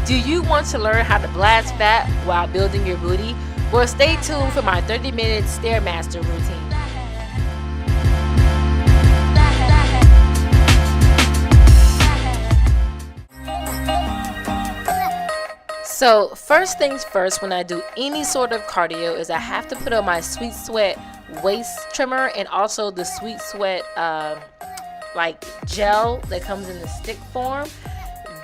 Do you want to learn how to blast fat while building your booty? Well, stay tuned for my 30-minute Stairmaster routine. So first things first, when I do any sort of cardio, is I have to put on my Sweet Sweat waist trimmer and also the Sweet Sweat like gel that comes in the stick form.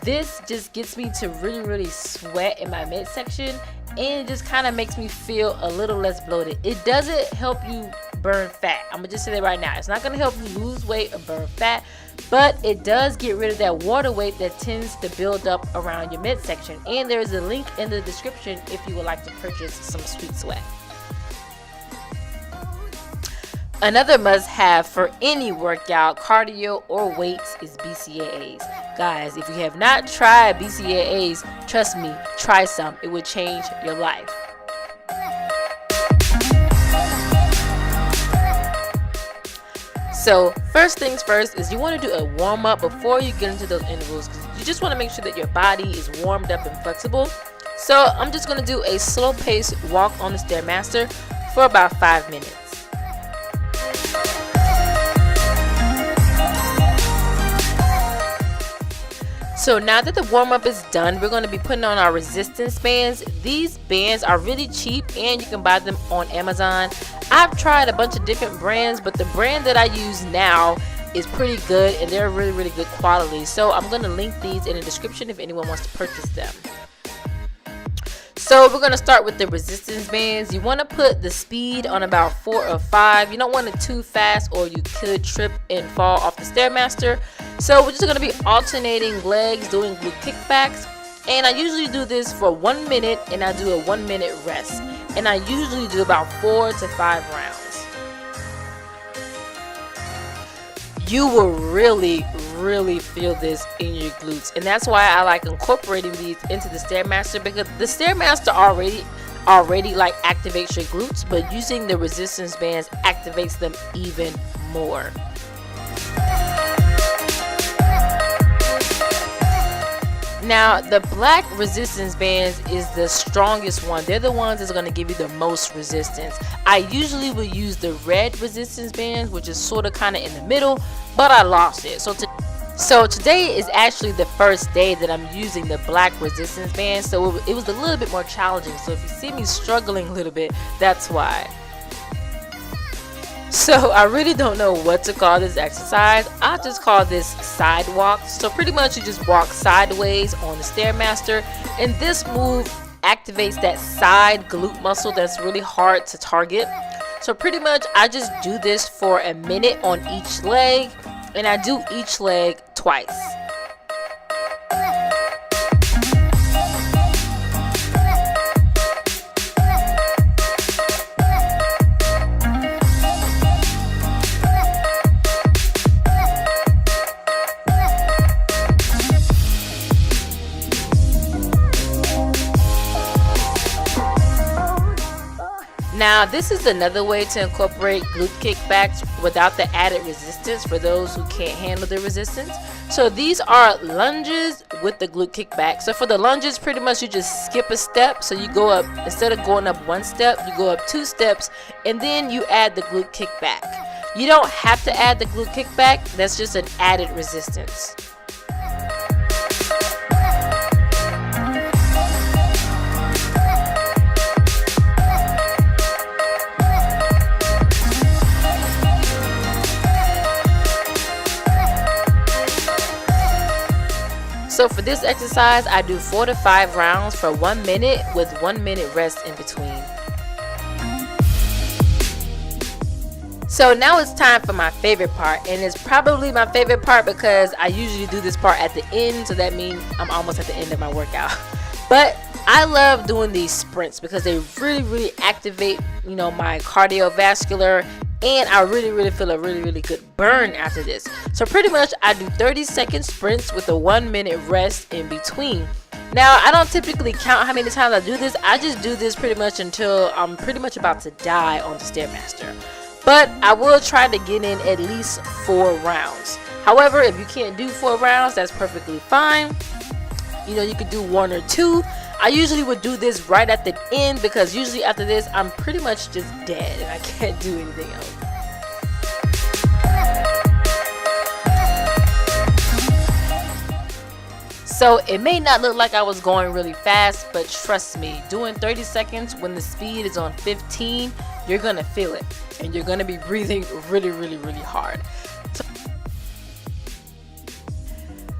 This just gets me to really sweat in my midsection, and it just kind of makes me feel a little less bloated. It doesn't help you burn fat. I'm gonna just say that right now. It's not gonna help you lose weight or burn fat, but it does get rid of that water weight that tends to build up around your midsection. And there's a link in the description if you would like to purchase some Sweet Sweat. Another must-have for any workout, cardio or weights, is BCAAs. Guys, if you have not tried BCAAs, trust me, try some. It will change your life. So first things first is you want to do a warm-up before you get into those intervals, because you just want to make sure that your body is warmed up and flexible. So I'm just going to do a slow-paced walk on the Stairmaster for about 5 minutes. So now that the warm-up is done, we're going to be putting on our resistance bands. These bands are really cheap and you can buy them on Amazon. I've tried a bunch of different brands, but the brand that I use now is pretty good and they're really good quality. So I'm going to link these in the description if anyone wants to purchase them. So we're going to start with the resistance bands. You want to put the speed on about 4 or 5. You don't want it too fast or you could trip and fall off the Stairmaster. So we're just going to be alternating legs, doing glute kickbacks. And I usually do this for 1 minute and I do a 1 minute rest. And I usually do about 4 to 5 rounds. You will really feel this in your glutes, and that's why I like incorporating these into the Stairmaster, because the Stairmaster already like activates your glutes, but using the resistance bands activates them even more. Now the black resistance bands is the strongest one. They're the ones that's going to give you the most resistance. I usually will use the red resistance bands, which is sort of kind of in the middle, but I lost it. So today is actually the first day that I'm using the black resistance band, so it was a little bit more challenging. So if you see me struggling a little bit, that's why. So I really don't know what to call this exercise. I just call this sidewalk. So pretty much you just walk sideways on the Stairmaster, and this move activates that side glute muscle that's really hard to target. So pretty much I just do this for a minute on each leg, and I do each leg twice. Now this is another way to incorporate glute kickbacks without the added resistance for those who can't handle the resistance. So these are lunges with the glute kickback. So for the lunges, pretty much you just skip a step. So you go up, instead of going up 1 step, you go up 2 steps, and then you add the glute kickback. You don't have to add the glute kickback, that's just an added resistance. So for this exercise, I do 4 to 5 rounds for 1 minute with 1 minute rest in between. So now it's time for my favorite part, and it's probably my favorite part because I usually do this part at the end, so that means I'm almost at the end of my workout. But I love doing these sprints because they really activate, my cardiovascular, and I really feel a really good burn after this. So pretty much I do 30-second sprints with a 1 minute rest in between. Now I don't typically count how many times I do this. I just do this pretty much until I'm pretty much about to die on the Stairmaster. But I will try to get in at least 4 rounds. However, if you can't do 4 rounds, that's perfectly fine. You know, you could do 1 or 2. I usually would do this right at the end because usually after this I'm pretty much just dead and I can't do anything else. So it may not look like I was going really fast, but trust me, doing 30 seconds when the speed is on 15, you're gonna feel it and you're gonna be breathing really, really, really hard.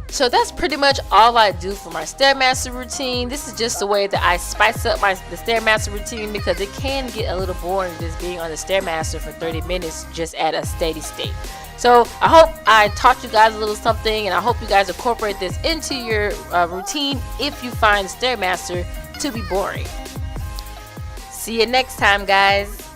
So that's pretty much all I do for my Stairmaster routine. This is just the way that I spice up the Stairmaster routine because it can get a little boring just being on the Stairmaster for 30 minutes just at a steady state. So I hope I taught you guys a little something, and I hope you guys incorporate this into your routine if you find Stairmaster to be boring. See you next time, guys.